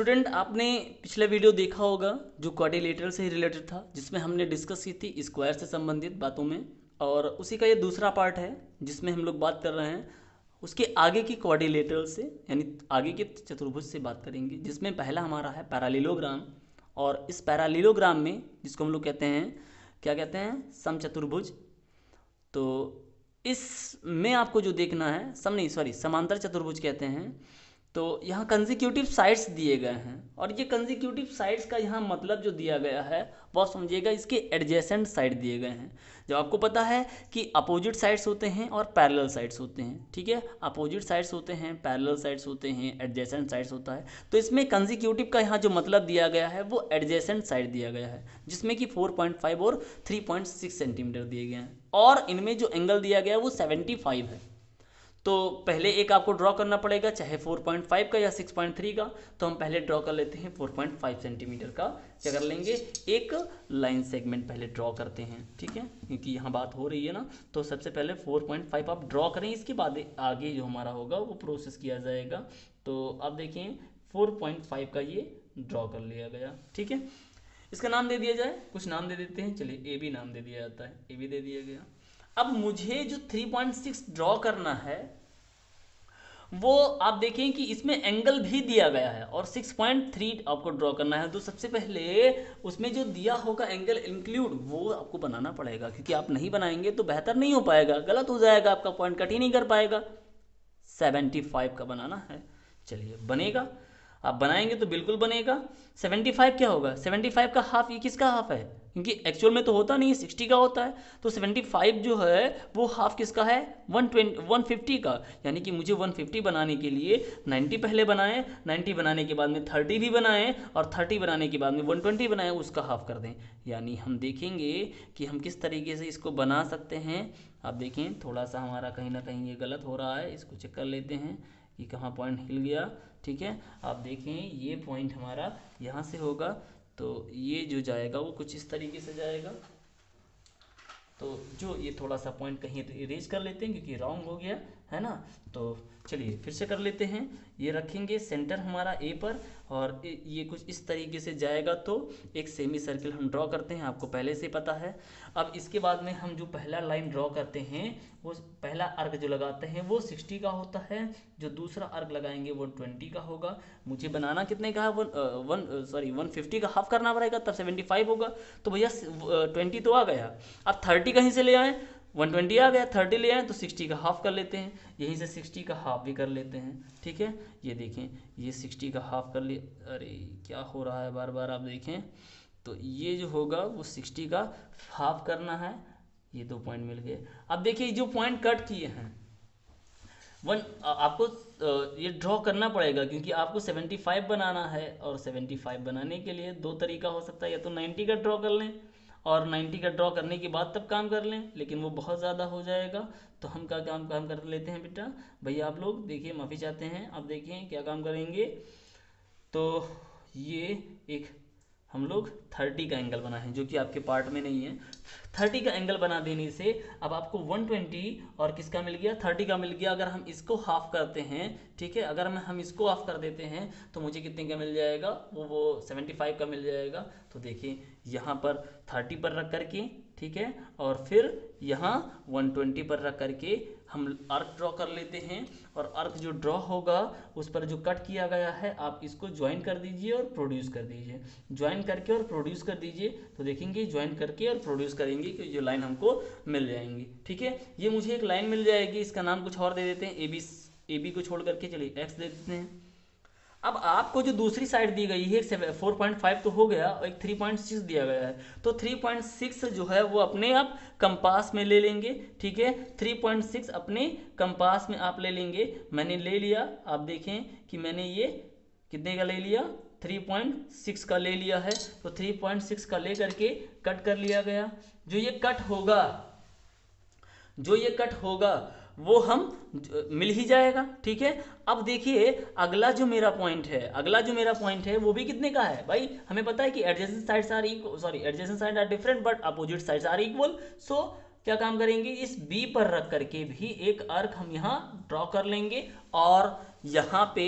Student आपने पिछला video देखा होगा जो क्वाड्रिलेटरल से रिलेटेड था, जिसमें हमने डिस्कस की थी स्क्वायर से संबंधित बातों में, और उसी का ये दूसरा पार्ट है जिसमें हम लोग बात कर रहे हैं उसके आगे की क्वाड्रिलेटरल से, यानी आगे के चतुर्भुज से बात करेंगे, जिसमें पहला हमारा है पैरालेलोग्राम। और इस पैरालेलोग्राम में जिसको हम लोग कहते हैं, क्या कहते हैं, समचतुर्भुज। तो इसमें आपको जो देखना है, समांतर चतुर्भुज कहते हैं। तो यहाँ कंसेक्यूटिव साइड्स दिए गए हैं, और ये कंसेक्यूटिव साइड्स का यहाँ मतलब जो दिया गया है बहुत समझिएगा, इसके एडजेसेंट साइड दिए गए हैं। जब आपको पता है कि अपोजिट साइड्स होते हैं और पैरेलल साइड्स होते हैं, ठीक है, अपोजिट साइड्स होते हैं, पैरेलल साइड्स होते हैं, एडजेसेंट साइड्स होता है। तो इसमें कंसेक्यूटिव का यहाँ जो मतलब दिया गया है वो एडजेसेंट साइड दिया गया है, जिसमें कि 4.5 और 3.6 सेंटीमीटर दिए गए हैं, और इनमें जो एंगल दिया गया है वो 75 है। तो पहले एक आपको ड्रॉ करना पड़ेगा, चाहे 4.5 का या 6.3 का। तो हम पहले ड्रॉ कर लेते हैं 4.5 सेंटीमीटर का। क्या कर लेंगे, एक लाइन सेगमेंट पहले ड्रॉ करते हैं, ठीक है, क्योंकि यहाँ बात हो रही है ना। तो सबसे पहले 4.5 आप ड्रॉ करें, इसके बाद आगे जो हमारा होगा वो प्रोसेस किया जाएगा। तो अब देखिए 4.5 का ये ड्रॉ कर लिया गया, ठीक है। इसका नाम दे दिया जाए, कुछ नाम दे देते हैं, चलिए ए बी नाम दे दिया जाता है, ए बी दे दिया गया। अब मुझे जो 3.6 ड्रॉ करना है वो आप देखें कि इसमें एंगल भी दिया गया है, और 6.3 आपको ड्रॉ करना है। तो सबसे पहले उसमें जो दिया होगा एंगल इंक्लूड वो आपको बनाना पड़ेगा, क्योंकि आप नहीं बनाएंगे तो बेहतर नहीं हो पाएगा, गलत हो जाएगा, आपका पॉइंट कट ही नहीं कर पाएगा। 75 का बनाना है, चलिए बनेगा, आप बनाएंगे तो बिल्कुल बनेगा। 75 क्या होगा, 75 का हाफ, ये किसका हाफ है, क्योंकि एक्चुअल में तो होता नहीं है, 60 का होता है। तो 75 जो है वो हाफ किसका है, 150 का। यानी कि मुझे 150 बनाने के लिए 90 पहले बनाएं, 90 बनाने के बाद में 30 भी बनाएं, और 30 बनाने के बाद में 120 बनाएं, उसका हाफ कर दें। यानी हम देखेंगे कि हम किस तरीके से इसको बना सकते हैं। आप देखें थोड़ा सा हमारा कहीं ना कहीं ये गलत हो रहा है, इसको चेक कर लेते हैं कि कहाँ पॉइंट हिल गया, ठीक है। आप देखें ये पॉइंट हमारा यहाँ से होगा, तो ये जो जाएगा वो कुछ इस तरीके से जाएगा। तो जो ये थोड़ा सा पॉइंट कहीं इरेज कर लेते हैं क्योंकि रॉन्ग हो गया है ना। तो चलिए फिर से कर लेते हैं, ये रखेंगे सेंटर हमारा ए पर, और ये कुछ इस तरीके से जाएगा। तो एक सेमी सर्किल हम ड्रॉ करते हैं, आपको पहले से पता है। अब इसके बाद में हम जो पहला लाइन ड्रॉ करते हैं, वो पहला अर्क जो लगाते हैं वो 60 का होता है, जो दूसरा अर्क लगाएंगे वो 20 का होगा। मुझे बनाना कितने का है, 150 का हाफ करना पड़ेगा, तब 75 होगा। तो भैया 20 तो आ गया, अब 30 कहीं से ले आए, 120 आ गया, 30 ले आए तो 60 का हाफ कर लेते हैं, यहीं से 60 का हाफ भी कर लेते हैं, ठीक है। ये देखें ये 60 का हाफ कर लिए, अरे क्या हो रहा है बार बार, आप देखें। तो ये जो होगा वो 60 का हाफ करना है, ये 2 पॉइंट मिल गए। अब देखिए जो पॉइंट कट किए हैं आपको ये ड्रॉ करना पड़ेगा, क्योंकि आपको 75 बनाना है, और 75 बनाने के लिए 2 तरीका हो सकता है, या तो 90 का ड्रॉ कर लें, और 90 का ड्रॉ करने के बाद तब काम कर लें, लेकिन वो बहुत ज़्यादा हो जाएगा। तो हम क्या काम कर लेते हैं बेटा, भैया आप लोग देखिए, माफ़ी चाहते हैं, अब देखिए क्या काम करेंगे। तो ये एक हम लोग 30 का एंगल बना है, जो कि आपके पार्ट में नहीं है। 30 का एंगल बना देने से अब आपको 120 और किसका मिल गया, 30 का मिल गया। अगर हम इसको हाफ करते हैं, ठीक है, अगर हम इसको हाफ कर देते हैं तो मुझे कितने का मिल जाएगा, वो 75 का मिल जाएगा। तो देखिए यहाँ पर 30 पर रख करके, ठीक है, और फिर यहाँ 120 पर रख करके हम आर्क ड्रॉ कर लेते हैं, और आर्क जो ड्रॉ होगा उस पर जो कट किया गया है आप इसको ज्वाइन कर दीजिए और प्रोड्यूस कर दीजिए, ज्वाइन करके और प्रोड्यूस कर दीजिए। तो देखेंगे ज्वाइन करके और प्रोड्यूस करेंगे कि जो लाइन हमको मिल जाएंगी, ठीक है। ये मुझे एक लाइन मिल जाएगी, इसका नाम कुछ और दे देते हैं, ए बी को छोड़ करके चलिए एक्स दे देते हैं। अब आपको जो दूसरी साइड दी गई है, 4.5 तो हो गया, और एक 3.6 दिया गया है। तो 3.6 जो है वो अपने आप कंपास में ले लेंगे, ठीक है, 3.6 अपने कंपास में आप ले लेंगे। मैंने ले लिया, आप देखें कि मैंने ये कितने का ले लिया, 3.6 का ले लिया है। तो 3.6 का ले करके कट कर लिया गया। जो ये कट होगा वो हम मिल ही जाएगा, ठीक है। अब देखिए अगला जो मेरा पॉइंट है वो भी कितने का है भाई, हमें पता है कि adjacent sides are equal, adjacent side are different but opposite sides are equal. So क्या काम करेंगे, इस बी पर रख करके भी एक आर्क हम यहाँ ड्रॉ कर लेंगे, और यहाँ पे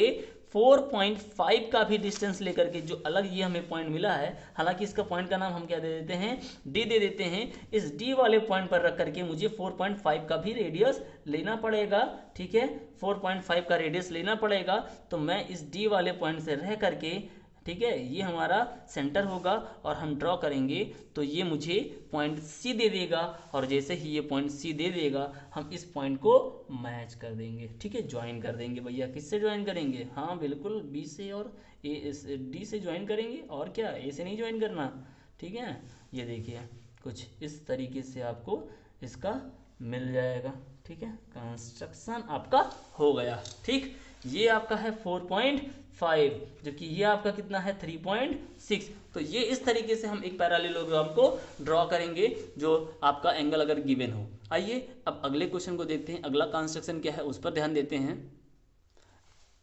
4.5 का भी डिस्टेंस लेकर के, जो अलग ये हमें पॉइंट मिला है, हालांकि इसका पॉइंट का नाम हम क्या दे देते हैं, डी दे देते हैं। इस डी वाले पॉइंट पर रख करके मुझे 4.5 का भी रेडियस लेना पड़ेगा, ठीक है, 4.5 का रेडियस लेना पड़ेगा। तो मैं इस डी वाले पॉइंट से रह करके, ठीक है, ये हमारा सेंटर होगा और हम ड्रॉ करेंगे तो ये मुझे पॉइंट सी दे देगा, और जैसे ही ये पॉइंट सी दे देगा हम इस पॉइंट को मैच कर देंगे, ठीक है, ज्वाइन कर देंगे। भैया किससे ज्वाइन करेंगे, हाँ बिल्कुल बी से और डी से ज्वाइन करेंगे, और क्या ए से नहीं ज्वाइन करना, ठीक है। ये देखिए कुछ इस तरीके से आपको इसका मिल जाएगा, ठीक है, कंस्ट्रक्शन आपका हो गया, ठीक। ये आपका है 4.5, जबकि ये आपका कितना है 3.6। तो ये इस तरीके से हम एक पैरेललोग्राम को ड्रॉ करेंगे जो आपका एंगल अगर गिवन हो। आइए अब अगले क्वेश्चन को देखते हैं, अगला कंस्ट्रक्शन क्या है उस पर ध्यान देते हैं।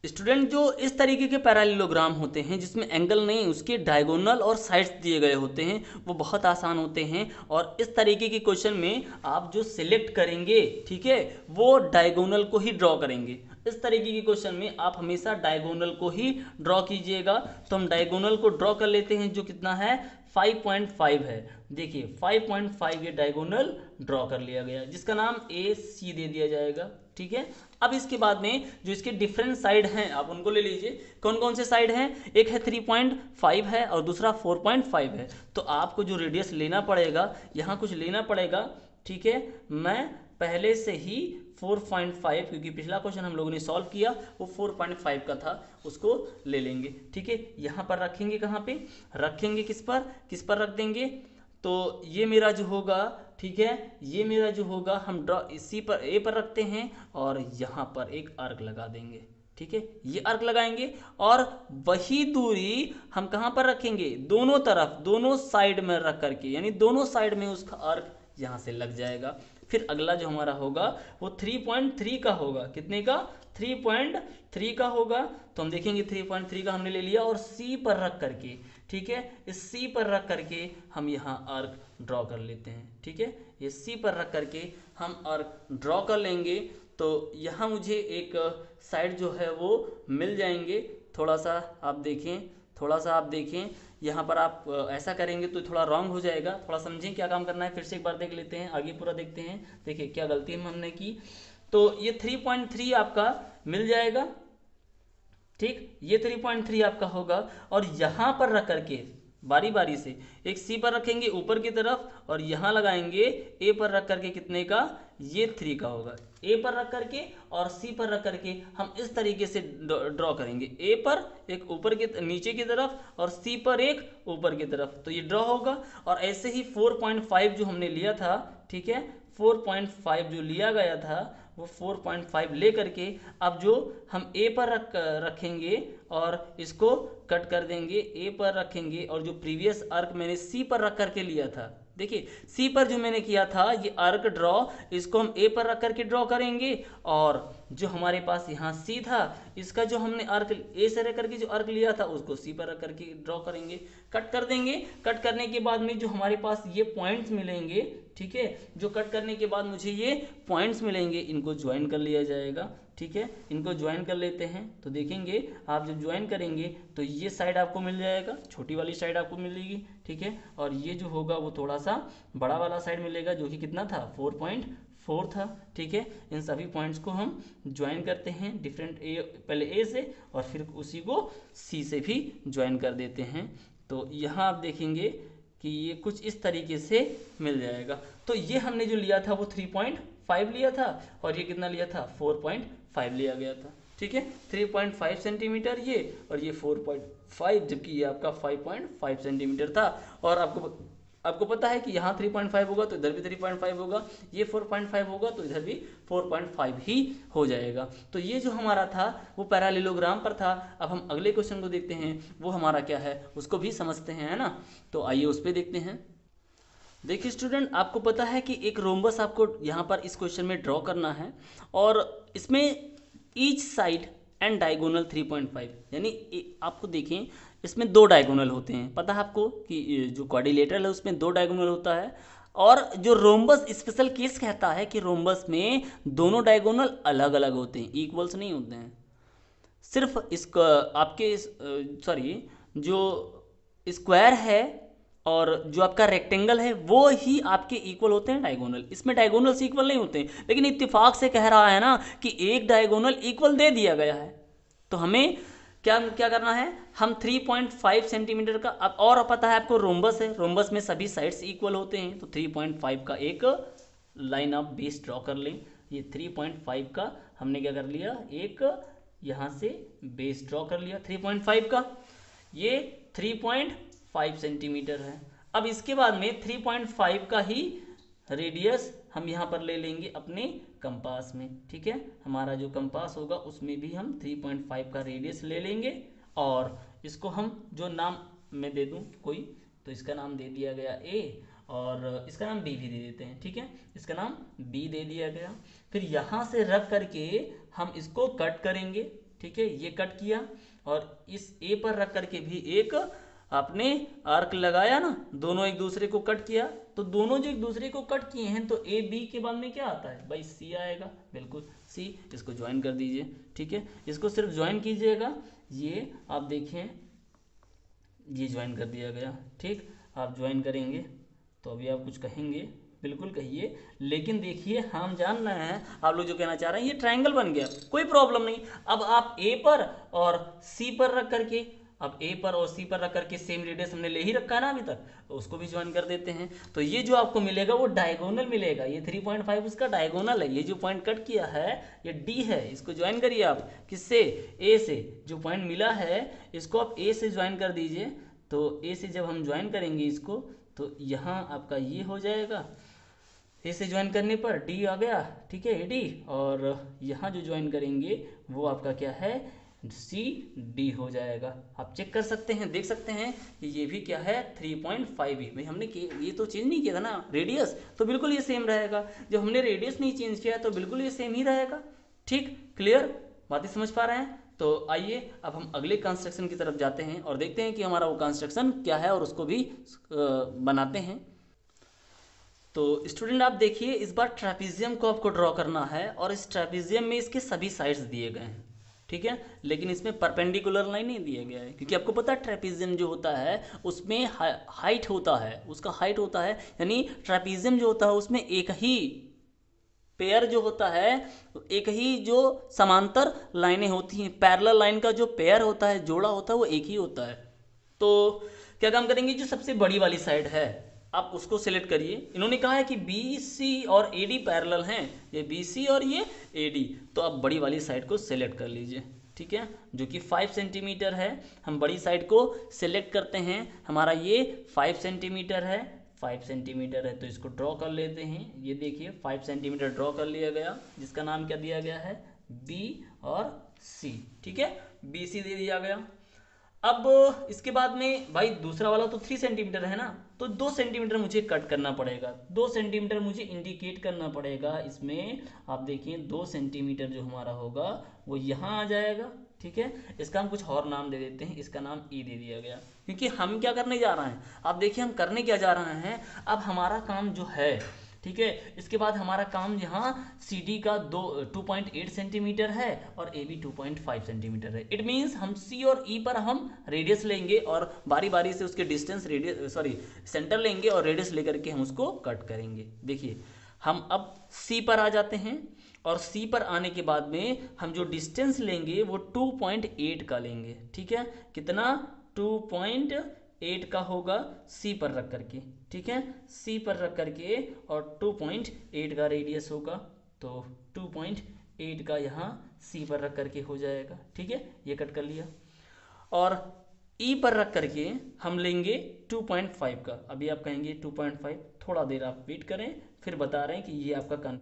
स्टूडेंट, जो इस तरीके के पैरेललोग्राम होते हैं जिसमें एंगल नहीं, उसके डायगोनल और साइड्स दिए गए होते हैं, वो बहुत आसान होते हैं। और इस तरीके के क्वेश्चन में आप जो सिलेक्ट करेंगे, ठीक है, वो डायगोनल को ही ड्रॉ करेंगे। इस तरीके के क्वेश्चन में आप हमेशा डायगोनल को ही ड्रॉ कीजिएगा। तो हम डायगोनल को ड्रॉ कर लेते हैं, जो कितना है 5.5 है। देखिए 5.5 ये डायगोनल ड्रॉ कर लिया गया, जिसका नाम ए सी दे दिया जाएगा, ठीक है। अब इसके बाद में जो इसके डिफरेंट साइड हैं आप उनको ले लीजिए। कौन कौन से साइड हैं, एक है 3.5 है और दूसरा 4.5 है। तो आपको जो रेडियस लेना पड़ेगा, यहाँ कुछ लेना पड़ेगा, ठीक है। मैं पहले से ही 4.5, क्योंकि पिछला क्वेश्चन हम लोगों ने सॉल्व किया वो 4.5 का था, उसको ले लेंगे, ठीक है। यहाँ पर रखेंगे, कहाँ पे रखेंगे, किस पर रख देंगे, तो ये मेरा जो होगा, ठीक है, ये मेरा जो होगा हम ड्रॉ इसी पर ए पर रखते हैं और यहाँ पर एक आर्क लगा देंगे, ठीक है, ये आर्क लगाएंगे। और वही दूरी हम कहाँ पर रखेंगे, दोनों तरफ, दोनों साइड में रख करके, यानी दोनों साइड में उसका आर्क यहाँ से लग जाएगा। फिर अगला जो हमारा होगा वो 3.3 का होगा, कितने का, 3.3 का होगा। तो हम देखेंगे 3.3 का हमने ले लिया और सी पर रख करके, ठीक है, इस सी पर रख करके हम यहाँ आर्क ड्रॉ कर लेते हैं, ठीक है, ये सी पर रख करके हम आर्क ड्रॉ कर लेंगे। तो यहाँ मुझे एक साइड जो है वो मिल जाएंगे। थोड़ा सा आप देखें, यहाँ पर आप ऐसा करेंगे तो थोड़ा रॉन्ग हो जाएगा, थोड़ा समझें क्या काम करना है, फिर से एक बार देख लेते हैं, आगे पूरा देखते हैं। देखिए क्या गलती हमने की, तो ये 3.3 आपका मिल जाएगा, ठीक, ये 3.3 आपका होगा। और यहाँ पर रख करके बारी बारी से एक सी पर रखेंगे ऊपर की तरफ और यहाँ लगाएंगे ए पर रख करके, कितने का, ये 3 का होगा। ए पर रख करके और सी पर रख करके हम इस तरीके से ड्रॉ करेंगे, ए पर एक ऊपर के नीचे की तरफ और सी पर एक ऊपर की तरफ, तो ये ड्रॉ होगा। और ऐसे ही 4.5 जो हमने लिया था, ठीक है, 4.5 जो लिया गया था वो 4.5 ले करके अब जो हम ए पर रखेंगे और इसको कट कर देंगे, ए पर रखेंगे और जो प्रीवियस आर्क मैंने सी पर रख करके लिया था, देखिए सी पर जो मैंने किया था ये आर्क ड्रॉ, इसको हम ए पर रख करके ड्रॉ करेंगे। और जो हमारे पास यहाँ सी था, इसका जो हमने आर्क ए से रख करके जो आर्क लिया था उसको सी पर रख करके ड्रॉ करेंगे, कट कर देंगे। कट करने के बाद में जो हमारे पास ये पॉइंट्स मिलेंगे, ठीक है, जो कट करने के बाद मुझे ये पॉइंट्स मिलेंगे, इनको ज्वाइन कर लिया जाएगा, ठीक है, इनको ज्वाइन कर लेते हैं। तो देखेंगे आप जब ज्वाइन करेंगे तो ये साइड आपको मिल जाएगा, छोटी वाली साइड आपको मिलेगी, ठीक है, और ये जो होगा वो थोड़ा सा बड़ा वाला साइड मिलेगा, जो कि कितना था 4.4 था, ठीक है। इन सभी पॉइंट्स को हम ज्वाइन करते हैं डिफरेंट पहले ए से और फिर उसी को सी से भी ज्वाइन कर देते हैं। तो यहाँ आप देखेंगे कि ये कुछ इस तरीके से मिल जाएगा। तो ये हमने जो लिया था वो 3.5 लिया था और ये कितना लिया था 4.5 लिया गया था, ठीक है, 3.5 सेंटीमीटर ये और ये 4.5, जबकि ये आपका 5.5 सेंटीमीटर था। और आपको पता है कि यहाँ 3.5 होगा तो इधर भी 3.5 होगा, ये 4.5 होगा तो इधर भी 4.5 ही हो जाएगा। तो ये जो हमारा था वो पैरेललोग्राम पर था। अब हम अगले क्वेश्चन को देखते हैं, वो हमारा क्या है उसको भी समझते हैं, है ना। तो आइए उस पर देखते हैं। देखिए स्टूडेंट, आपको पता है कि एक रोम्बस आपको यहाँ पर इस क्वेश्चन में ड्रॉ करना है और इसमें ईच साइड एंड डायगोनल 3.5, यानी आपको देखें इसमें 2 डायगोनल होते हैं। पता है आपको कि जो क्वाड्रिलेटरल है उसमें 2 डायगोनल होता है। और जो रोम्बस स्पेशल केस कहता है कि रोम्बस में दोनों डायगोनल अलग अलग होते हैं, इक्वल्स नहीं होते हैं। सिर्फ इसका आपके सॉरी जो स्क्वायर है और जो आपका रेक्टेंगल है वो ही आपके इक्वल होते हैं डायगोनल। इसमें डायगोनल्स इक्वल नहीं होते हैं, लेकिन इत्तेफाक से कह रहा है ना कि एक डायगोनल इक्वल दे दिया गया है, तो हमें क्या क्या करना है, हम 3.5 सेंटीमीटर का, अब और पता है आपको रोम्बस है, रोम्बस में सभी साइड्स इक्वल होते हैं, तो 3.5 का एक लाइन आप बेस ड्रॉ कर लें। ये 3.5 का हमने क्या कर लिया, एक यहाँ से बेस ड्रॉ कर लिया 3.5 का, ये 3.5 सेंटीमीटर है। अब इसके बाद में 3.5 का ही रेडियस हम यहाँ पर ले लेंगे अपने कंपास में, ठीक है। हमारा जो कंपास होगा उसमें भी हम 3.5 का रेडियस ले लेंगे, और इसको हम जो नाम मैं दे दूँ कोई, तो इसका नाम दे दिया गया ए, और इसका नाम बी भी दे देते हैं, ठीक है, इसका नाम बी दे दिया गया। फिर यहाँ से रख करके हम इसको कट करेंगे, ठीक है, ये कट किया, और इस ए पर रख करके भी एक आपने आर्क लगाया ना, दोनों एक दूसरे को कट किया, तो दोनों जो एक दूसरे को कट किए हैं तो ए बी के बाद में क्या आता है भाई, सी आएगा, बिल्कुल सी। इसको ज्वाइन कर दीजिए, ठीक है, इसको सिर्फ ज्वाइन कीजिएगा, ये आप देखें ये ज्वाइन कर दिया गया, ठीक। आप ज्वाइन करेंगे तो अभी आप कुछ कहेंगे, बिल्कुल कहिए, लेकिन देखिए हम जान रहे हैं आप लोग जो कहना चाह रहे हैं, ये ट्रायंगल बन गया, कोई प्रॉब्लम नहीं। अब आप ए पर और सी पर रख करके, अब ए पर और सी पर रख करके सेम रेडियस हमने ले ही रखा है ना अभी तक, तो उसको भी ज्वाइन कर देते हैं। तो ये जो आपको मिलेगा वो डायगोनल मिलेगा, ये 3.5 उसका डायगोनल है। ये जो पॉइंट कट किया है ये डी है, इसको ज्वाइन करिए आप किससे, ए से। जो पॉइंट मिला है इसको आप ए से ज्वाइन कर दीजिए, तो ए से जब हम ज्वाइन करेंगे इसको, तो यहाँ आपका ये हो जाएगा, ए से ज्वाइन करने पर डी आ गया, ठीक है, डी, और यहाँ जो ज्वाइन करेंगे वो आपका क्या है, सी डी हो जाएगा। आप चेक कर सकते हैं, देख सकते हैं कि ये भी क्या है 3.5 ही, भाई हमने ये तो चेंज नहीं किया था ना रेडियस, तो बिल्कुल ये सेम रहेगा। जब हमने रेडियस नहीं चेंज किया तो बिल्कुल ये सेम ही रहेगा, ठीक, क्लियर, बातें समझ पा रहे हैं। तो आइए अब हम अगले कंस्ट्रक्शन की तरफ जाते हैं और देखते हैं कि हमारा वो कंस्ट्रक्शन क्या है और उसको भी बनाते हैं। तो स्टूडेंट आप देखिए, इस बार ट्रेपीजियम को आपको ड्रॉ करना है, और इस ट्रेपीजियम में इसके सभी साइड्स दिए गए हैं, ठीक है, लेकिन इसमें परपेंडिकुलर लाइन नहीं दिया गया है, क्योंकि आपको पता है ट्रेपीजियम जो होता है उसमें हाइट होता है, उसका हाइट होता है, यानी ट्रेपीजियम जो होता है उसमें एक ही पेयर जो होता है, एक ही जो समांतर लाइनें होती हैं, पैरेलल लाइन का जो पेयर होता है, जोड़ा होता है, वो एक ही होता है। तो क्या काम करेंगे, जो सबसे बड़ी वाली साइड है आप उसको सिलेक्ट करिए। इन्होंने कहा है कि बी सी और ए डी पैरेलल हैं, ये बी सी और ये ए डी, तो आप बड़ी वाली साइड को सिलेक्ट कर लीजिए, ठीक है, जो कि 5 सेंटीमीटर है। हम बड़ी साइड को सिलेक्ट करते हैं, हमारा ये 5 सेंटीमीटर है, 5 सेंटीमीटर है, तो इसको ड्रॉ कर लेते हैं। ये देखिए 5 सेंटीमीटर ड्रॉ कर लिया गया, जिसका नाम क्या दिया गया है, बी और सी, ठीक है, बी सी दे दिया गया। अब इसके बाद में भाई दूसरा वाला तो 3 सेंटीमीटर है ना, तो 2 सेंटीमीटर मुझे कट करना पड़ेगा, 2 सेंटीमीटर मुझे इंडिकेट करना पड़ेगा इसमें। आप देखिए 2 सेंटीमीटर जो हमारा होगा वो यहाँ आ जाएगा, ठीक है, इसका हम कुछ और नाम दे देते हैं, इसका नाम ई दे दिया गया, क्योंकि हम क्या करने जा रहे हैं, आप देखिए हम करने क्या जा रहे हैं। अब हमारा काम जो है, ठीक है, इसके बाद हमारा काम यहाँ सी डी का 2.8 सेंटीमीटर है और ए बी 2.5 सेंटीमीटर है। इट मीन्स हम सी और ई पर हम रेडियस लेंगे और बारी बारी से उसके डिस्टेंस रेडियस सेंटर लेंगे और रेडियस लेकर के हम उसको कट करेंगे। देखिए हम अब सी पर आ जाते हैं, और सी पर आने के बाद में हम जो डिस्टेंस लेंगे वो 2.8 का लेंगे, ठीक है, कितना 2.8 का होगा सी पर रख करके, ठीक है, सी पर रख करके, और 2.8 का रेडियस होगा, तो 2.8 का यहाँ सी पर रख करके हो जाएगा, ठीक है, ये कट कर लिया। और ई पर रख करके हम लेंगे 2.5 का। अभी आप कहेंगे 2.5, थोड़ा देर आप वेट करें, फिर बता रहे हैं कि ये आपका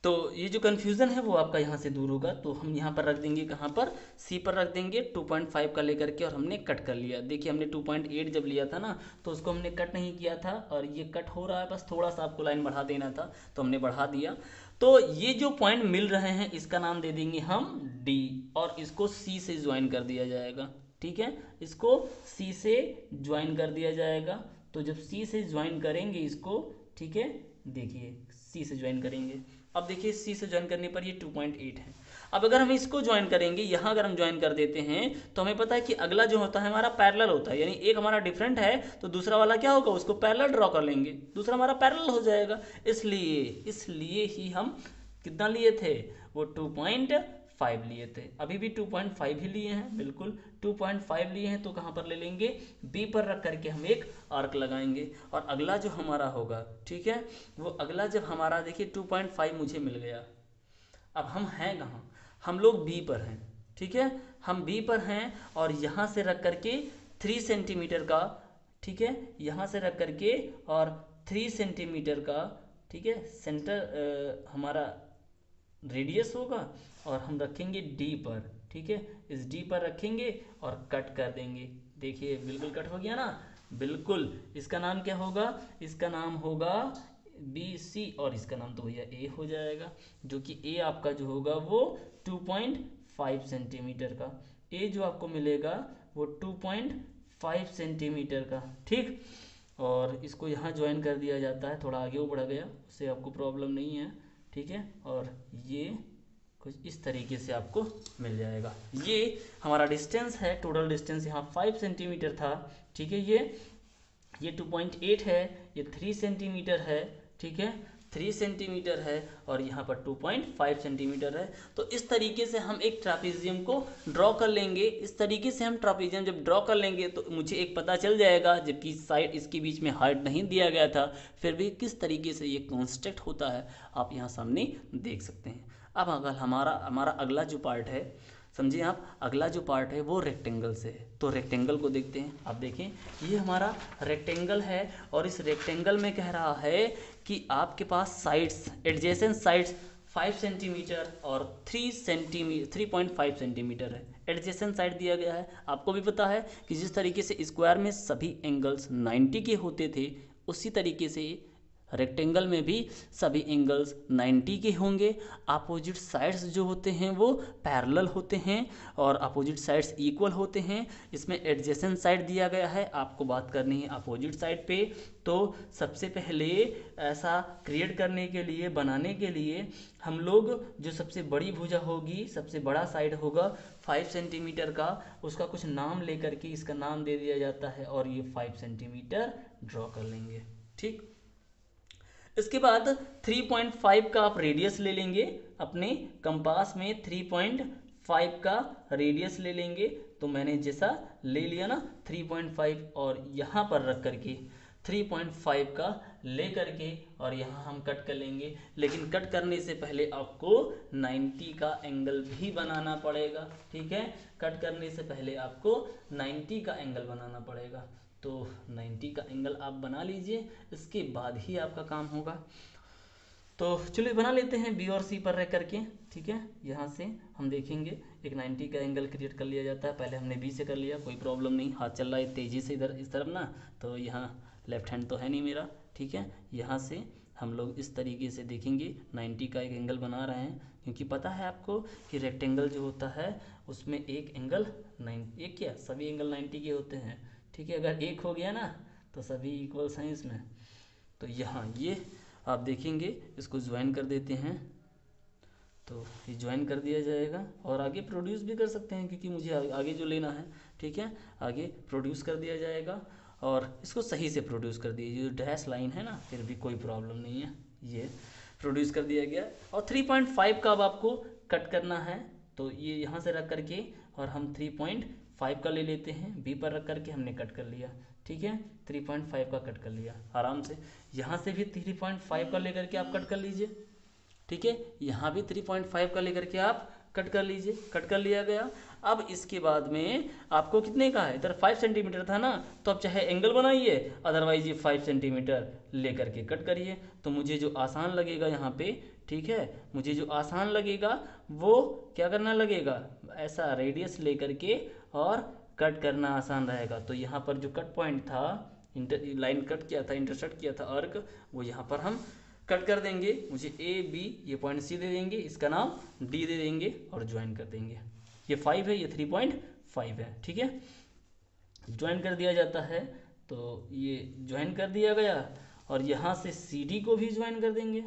तो ये जो कन्फ्यूज़न है वो आपका यहाँ से दूर होगा। तो हम यहाँ पर रख देंगे, कहाँ पर, सी पर रख देंगे 2.5 का लेकर के, और हमने कट कर लिया। देखिए हमने 2.8 जब लिया था ना, तो उसको हमने कट नहीं किया था, और ये कट हो रहा है, बस थोड़ा सा आपको लाइन बढ़ा देना था, तो हमने बढ़ा दिया। तो ये जो पॉइंट मिल रहे हैं इसका नाम दे देंगे हम डी, और इसको सी से ज्वाइन कर दिया जाएगा, ठीक है, इसको सी से ज्वाइन कर दिया जाएगा। तो जब सी से ज्वाइन करेंगे इसको, ठीक है, देखिए सी से ज्वाइन करेंगे, अब देखिए सी से ज्वाइन करने पर ये 2.8 है। अब अगर हम इसको ज्वाइन करेंगे, यहाँ अगर हम ज्वाइन कर देते हैं तो हमें पता है कि अगला जो होता है हमारा पैरेलल होता है, यानी एक हमारा डिफरेंट है तो दूसरा वाला क्या होगा, उसको पैरेलल ड्रॉ कर लेंगे, दूसरा हमारा पैरेलल हो जाएगा। इसलिए ही हम कितना लिए थे, वो 2.5 लिए थे। अभी भी 2.5 ही लिए हैं, बिल्कुल 2.5 लिए हैं। तो कहाँ पर ले लेंगे, बी पर रख करके हम एक आर्क लगाएंगे। और अगला जो हमारा होगा, ठीक है, वो अगला जब हमारा देखिए 2.5 मुझे मिल गया। अब हम हैं कहाँ, हम लोग बी पर हैं, ठीक है, हम बी पर हैं और यहाँ से रख करके 3 सेंटीमीटर का, ठीक है, यहाँ से रख करके और 3 सेंटीमीटर का, ठीक है, सेंटर हमारा रेडियस होगा और हम रखेंगे डी पर, ठीक है, इस डी पर रखेंगे और कट कर देंगे। देखिए बिल्कुल कट हो गया ना, बिल्कुल। इसका नाम क्या होगा, इसका नाम होगा बी सी और इसका नाम तो भैया ए हो जाएगा, जो कि ए आपका जो होगा वो 2.5 सेंटीमीटर का, ए जो आपको मिलेगा वो 2.5 सेंटीमीटर का, ठीक। और इसको यहाँ ज्वाइन कर दिया जाता है, थोड़ा आगे वो बढ़ गया, उससे आपको प्रॉब्लम नहीं है, ठीक है। और ये कुछ इस तरीके से आपको मिल जाएगा। ये हमारा डिस्टेंस है, टोटल डिस्टेंस यहाँ 5 सेंटीमीटर था, ठीक है। ये 2.8 है, ये 3 सेंटीमीटर है, ठीक है, 3 सेंटीमीटर है और यहाँ पर 2.5 सेंटीमीटर है। तो इस तरीके से हम एक ट्रापीजियम को ड्रॉ कर लेंगे। इस तरीके से हम ट्रापीजियम जब ड्रॉ कर लेंगे तो मुझे एक पता चल जाएगा, जबकि साइड इसके बीच में हाइट नहीं दिया गया था, फिर भी किस तरीके से ये कंस्ट्रक्ट होता है आप यहाँ सामने देख सकते हैं। अब अगर हमारा अगला जो पार्ट है, समझिए आप, अगला जो पार्ट है वो रेक्टेंगल से है। तो रेक्टेंगल को देखते हैं। आप देखें ये हमारा रेक्टेंगल है और इस रेक्टेंगल में कह रहा है कि आपके पास साइड्स, एडजेसेंट साइड्स 5 सेंटीमीटर और 3.5 सेंटीमीटर है। एडजेसेंट साइड दिया गया है। आपको भी पता है कि जिस तरीके से स्क्वायर में सभी एंगल्स 90 के होते थे, उसी तरीके से रेक्टेंगल में भी सभी एंगल्स 90 के होंगे। अपोजिट साइड्स जो होते हैं वो पैरेलल होते हैं और अपोजिट साइड्स इक्वल होते हैं। इसमें एडजेसेंट साइड दिया गया है, आपको बात करनी है अपोजिट साइड पे। तो सबसे पहले ऐसा क्रिएट करने के लिए, बनाने के लिए हम लोग जो सबसे बड़ी भुजा होगी, सबसे बड़ा साइड होगा 5 सेंटीमीटर का, उसका कुछ नाम लेकर के इसका नाम दे दिया जाता है और ये 5 सेंटीमीटर ड्रॉ कर लेंगे, ठीक। इसके बाद 3.5 का आप रेडियस ले लेंगे, अपने कंपास में 3.5 का रेडियस ले लेंगे। तो मैंने जैसा ले लिया ना 3.5 और यहाँ पर रख करके 3.5 का ले करके और यहाँ हम कट कर लेंगे। लेकिन कट करने से पहले आपको 90 का एंगल भी बनाना पड़ेगा, ठीक है। कट करने से पहले आपको 90 का एंगल बनाना पड़ेगा। तो 90 का एंगल आप बना लीजिए, इसके बाद ही आपका काम होगा। तो चलिए बना लेते हैं बी और सी पर रह करके, ठीक है। यहाँ से हम देखेंगे एक 90 का एंगल क्रिएट कर लिया जाता है। पहले हमने बी से कर लिया, कोई प्रॉब्लम नहीं, हाथ चल रहा है तेज़ी से इधर इस तरफ ना, तो यहाँ लेफ्ट हैंड तो है नहीं मेरा, ठीक है। यहाँ से हम लोग इस तरीके से देखेंगे 90 का एक एंगल बना रहे हैं, क्योंकि पता है आपको कि रेक्टेंगल जो होता है उसमें एक एंगल एक क्या सभी एंगल 90 के होते हैं, ठीक है। अगर एक हो गया ना तो सभी इक्वल्स हैं इसमें। तो यहाँ ये आप देखेंगे, इसको ज्वाइन कर देते हैं, तो ये ज्वाइन कर दिया जाएगा। और आगे प्रोड्यूस भी कर सकते हैं, क्योंकि मुझे आगे जो लेना है, ठीक है, आगे प्रोड्यूस कर दिया जाएगा। और इसको सही से प्रोड्यूस कर दिया, जो डैश लाइन है ना, फिर भी कोई प्रॉब्लम नहीं है, ये प्रोड्यूस कर दिया गया। और 3.5 का अब आपको कट करना है, तो ये यहाँ से रख करके और हम 3.5 का ले लेते हैं, बी पर रख करके हमने कट कर लिया, ठीक है। 3.5 का कट कर लिया आराम से। यहाँ से भी 3.5 का लेकर के आप कट कर लीजिए, ठीक है। यहाँ भी 3.5 का लेकर के आप कट कर लीजिए, कट कर लिया गया। अब इसके बाद में आपको कितने का है, इधर 5 सेंटीमीटर था ना, तो अब चाहे एंगल बनाइए, अदरवाइज ये 5 सेंटीमीटर लेकर के कट करिए। तो मुझे जो आसान लगेगा यहाँ पे, ठीक है, मुझे जो आसान लगेगा वो क्या करना लगेगा, ऐसा रेडियस लेकर के और कट करना आसान रहेगा। तो यहाँ पर जो कट पॉइंट था, लाइन कट किया था, इंटरसेक्ट किया था आर्क, वो यहाँ पर हम कट कर देंगे। मुझे ए बी ये पॉइंट सी दे देंगे, इसका नाम डी दे देंगे और ज्वाइन कर देंगे। ये 5 है, ये 3.5 है, ठीक है। ज्वाइन कर दिया जाता है, तो ये ज्वाइन कर दिया गया। और यहाँ से सी डी को भी ज्वाइन कर देंगे,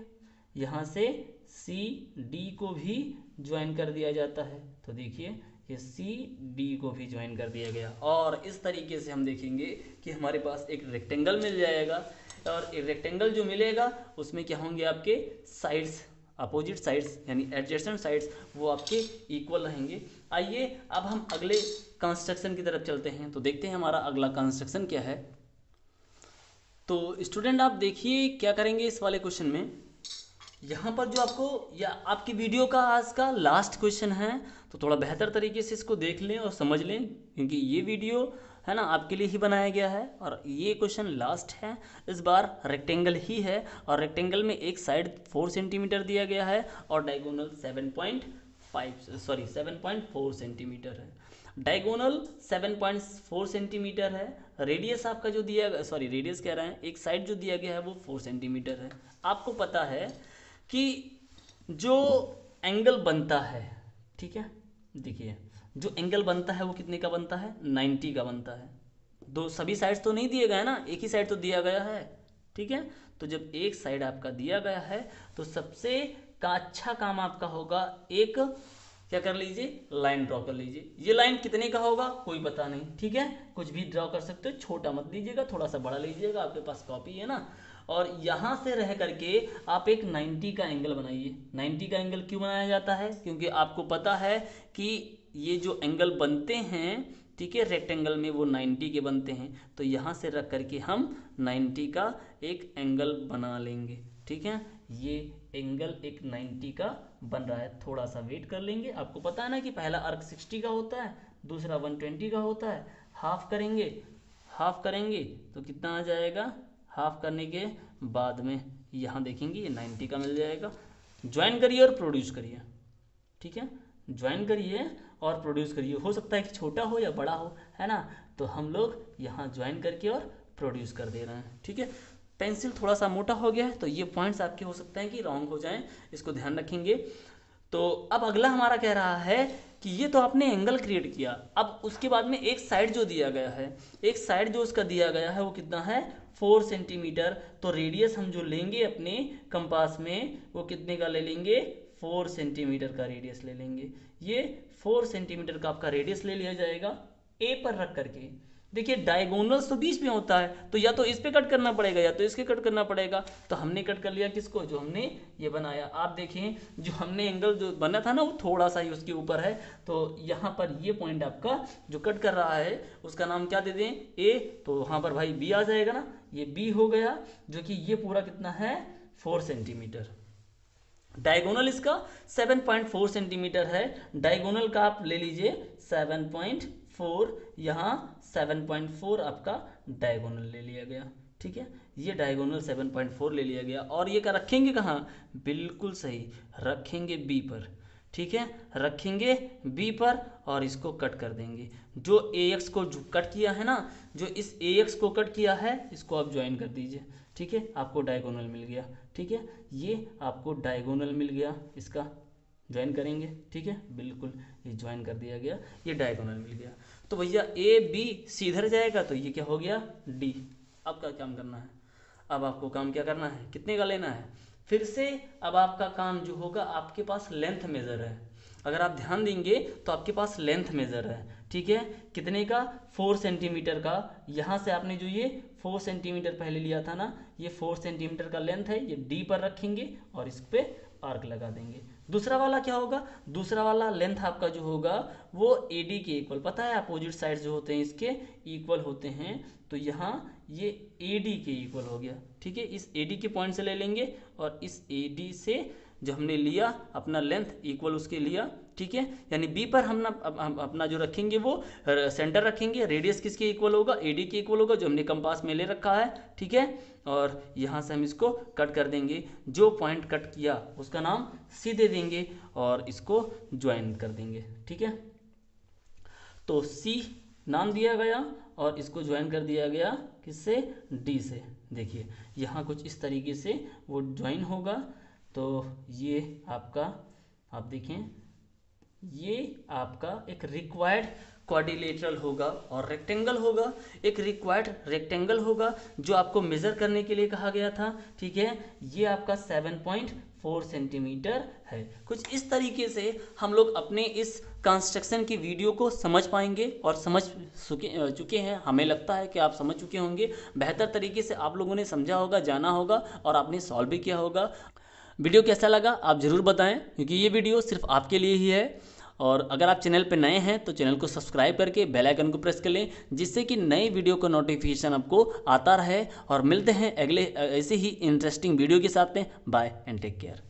यहाँ से सी डी को भी ज्वाइन कर दिया जाता है। तो देखिए ये सी डी को भी ज्वाइन कर दिया गया, और इस तरीके से हम देखेंगे कि हमारे पास एक रेक्टेंगल मिल जाएगा, और एक रेक्टेंगल जो मिलेगा उसमें क्या होंगे आपके साइड्स, अपोजिट साइड्स यानी एडजेसेंट साइड्स वो आपके इक्वल रहेंगे। आइए अब हम अगले कंस्ट्रक्शन की तरफ चलते हैं, तो देखते हैं हमारा अगला कंस्ट्रक्शन क्या है। तो स्टूडेंट आप देखिए क्या करेंगे इस वाले क्वेश्चन में, यहाँ पर जो आपको या आपकी वीडियो का आज का लास्ट क्वेश्चन है, तो थोड़ा बेहतर तरीके से इसको देख लें और समझ लें, क्योंकि ये वीडियो है ना आपके लिए ही बनाया गया है, और ये क्वेश्चन लास्ट है। इस बार रेक्टेंगल ही है, और रेक्टेंगल में एक साइड 4 सेंटीमीटर दिया गया है और डायगोनल 7.4 सेंटीमीटर है। डायगोनल 7.4 सेंटीमीटर है। रेडियस आपका जो दिया गया, सॉरी रेडियस कह रहे हैं, एक साइड जो दिया गया है वो 4 सेंटीमीटर है। आपको पता है कि जो एंगल बनता है, ठीक है, देखिए जो एंगल बनता है वो कितने का बनता है, 90 का बनता है। दो सभी साइड्स तो नहीं दिए गए ना, एक ही साइड तो दिया गया है, ठीक है। तो जब एक साइड आपका दिया गया है तो सबसे का अच्छा काम आपका होगा, एक क्या कर लीजिए, लाइन ड्रॉ कर लीजिए। ये लाइन कितने का होगा कोई पता नहीं, ठीक है, कुछ भी ड्रॉ कर सकते हो, छोटा मत लीजिएगा, थोड़ा सा बड़ा लीजिएगा, आपके पास कॉपी है ना। और यहाँ से रह करके आप एक 90 का एंगल बनाइए। 90 का एंगल क्यों बनाया जाता है, क्योंकि आपको पता है कि ये जो एंगल बनते हैं, ठीक है, रेक्टेंगल में वो 90 के बनते हैं। तो यहाँ से रख करके हम 90 का एक एंगल बना लेंगे, ठीक है। ये एंगल एक 90 का बन रहा है, थोड़ा सा वेट कर लेंगे। आपको पता है ना कि पहला आर्क 60 का होता है, दूसरा 120 का होता है। हाफ करेंगे, हाफ करेंगे तो कितना आ जाएगा, हाफ करने के बाद में यहाँ देखेंगे ये 90 का मिल जाएगा। ज्वाइन करिए और प्रोड्यूस करिए, ठीक है, ज्वाइन करिए और प्रोड्यूस करिए। हो सकता है कि छोटा हो या बड़ा हो, है ना, तो हम लोग यहाँ ज्वाइन करके और प्रोड्यूस कर दे रहे हैं, ठीक है। पेंसिल थोड़ा सा मोटा हो गया है तो ये पॉइंट्स आपके हो सकते हैं कि रॉन्ग हो जाएं, इसको ध्यान रखेंगे। तो अब अगला हमारा कह रहा है कि ये तो आपने एंगल क्रिएट किया, अब उसके बाद में एक साइड जो दिया गया है, एक साइड जो उसका दिया गया है वो कितना है, 4 सेंटीमीटर। तो रेडियस हम जो लेंगे अपने कंपास में वो कितने का ले लेंगे, 4 सेंटीमीटर का रेडियस ले लेंगे। ये 4 सेंटीमीटर का आपका रेडियस ले लिया जाएगा ए पर रख करके। देखिए डायगोनल्स तो बीच में होता है, तो या तो इस पे कट करना पड़ेगा या तो इसके कट करना पड़ेगा। तो हमने कट कर लिया किसको, जो हमने ये बनाया। आप देखें जो हमने एंगल जो बना था ना वो थोड़ा सा ही उसके ऊपर है, तो यहाँ पर ये पॉइंट आपका जो कट कर रहा है उसका नाम क्या दे दें, ए। तो वहाँ पर भाई बी आ जाएगा ना, ये बी हो गया, जो कि ये पूरा कितना है, 4 सेंटीमीटर। डायगोनल इसका 7.4 सेंटीमीटर है। डायगोनल का आप ले लीजिए 7.4, यहाँ 7.4 आपका डायगोनल ले लिया गया, ठीक है। ये डायगोनल 7.4 ले लिया गया, और ये का रखेंगे कहाँ, बिल्कुल सही रखेंगे बी पर, ठीक है, रखेंगे बी पर और इसको कट कर देंगे। जो AX को कट किया है ना, जो इस AX को कट किया है इसको आप ज्वाइन कर दीजिए, ठीक है, आपको डायगोनल मिल गया, ठीक है, ये आपको डायगोनल मिल गया, इसका ज्वाइन करेंगे, ठीक है, बिल्कुल ये ज्वाइन कर दिया गया, ये डायगोनल मिल गया। तो भैया ABC इधर जाएगा तो ये क्या हो गया, D। अब क्या काम करना है, अब आपको काम क्या करना है, कितने का लेना है, फिर से अब आपका काम जो होगा, आपके पास लेंथ मेज़र है। अगर आप ध्यान देंगे तो आपके पास लेंथ मेज़र है, ठीक है, कितने का, 4 सेंटीमीटर का। यहाँ से आपने जो ये 4 सेंटीमीटर पहले लिया था ना, ये 4 सेंटीमीटर का लेंथ है, ये D पर रखेंगे और इस पर आर्क लगा देंगे। दूसरा वाला क्या होगा, दूसरा वाला लेंथ आपका जो होगा वो AD के इक्वल, पता है अपोजिट साइड जो होते हैं इसके इक्वल होते हैं, तो यहाँ ये AD के इक्वल हो गया, ठीक है। इस AD के पॉइंट से ले लेंगे और इस AD से जो हमने लिया अपना लेंथ इक्वल उसके लिया, ठीक है, यानी B पर हम अपना जो रखेंगे वो सेंटर रखेंगे। रेडियस किसके इक्वल होगा, AD के इक्वल होगा, जो हमने कंपास में ले रखा है, ठीक है। और यहाँ से हम इसको कट कर देंगे, जो पॉइंट कट किया उसका नाम C दे देंगे और इसको ज्वाइन कर देंगे, ठीक है। तो C नाम दिया गया और इसको ज्वाइन कर दिया गया किससे, D से। देखिए यहाँ कुछ इस तरीके से वो ज्वाइन होगा। तो ये आपका, आप देखें ये आपका एक रिक्वायर्ड क्वाड्रिलेटरल होगा और रेक्टेंगल होगा, एक रिक्वायर्ड रेक्टेंगल होगा जो आपको मेजर करने के लिए कहा गया था, ठीक है। ये आपका 4 सेंटीमीटर है। कुछ इस तरीके से हम लोग अपने इस कंस्ट्रक्शन की वीडियो को समझ पाएंगे और समझ चुके हैं। हमें लगता है कि आप समझ चुके होंगे, बेहतर तरीके से आप लोगों ने समझा होगा, जाना होगा और आपने सॉल्व भी किया होगा। वीडियो कैसा लगा आप ज़रूर बताएं, क्योंकि ये वीडियो सिर्फ आपके लिए ही है। और अगर आप चैनल पर नए हैं तो चैनल को सब्सक्राइब करके बेल आइकन को प्रेस कर लें, जिससे कि नई वीडियो का नोटिफिकेशन आपको आता रहे। और मिलते हैं अगले ऐसे ही इंटरेस्टिंग वीडियो के साथ में। Bye and take care.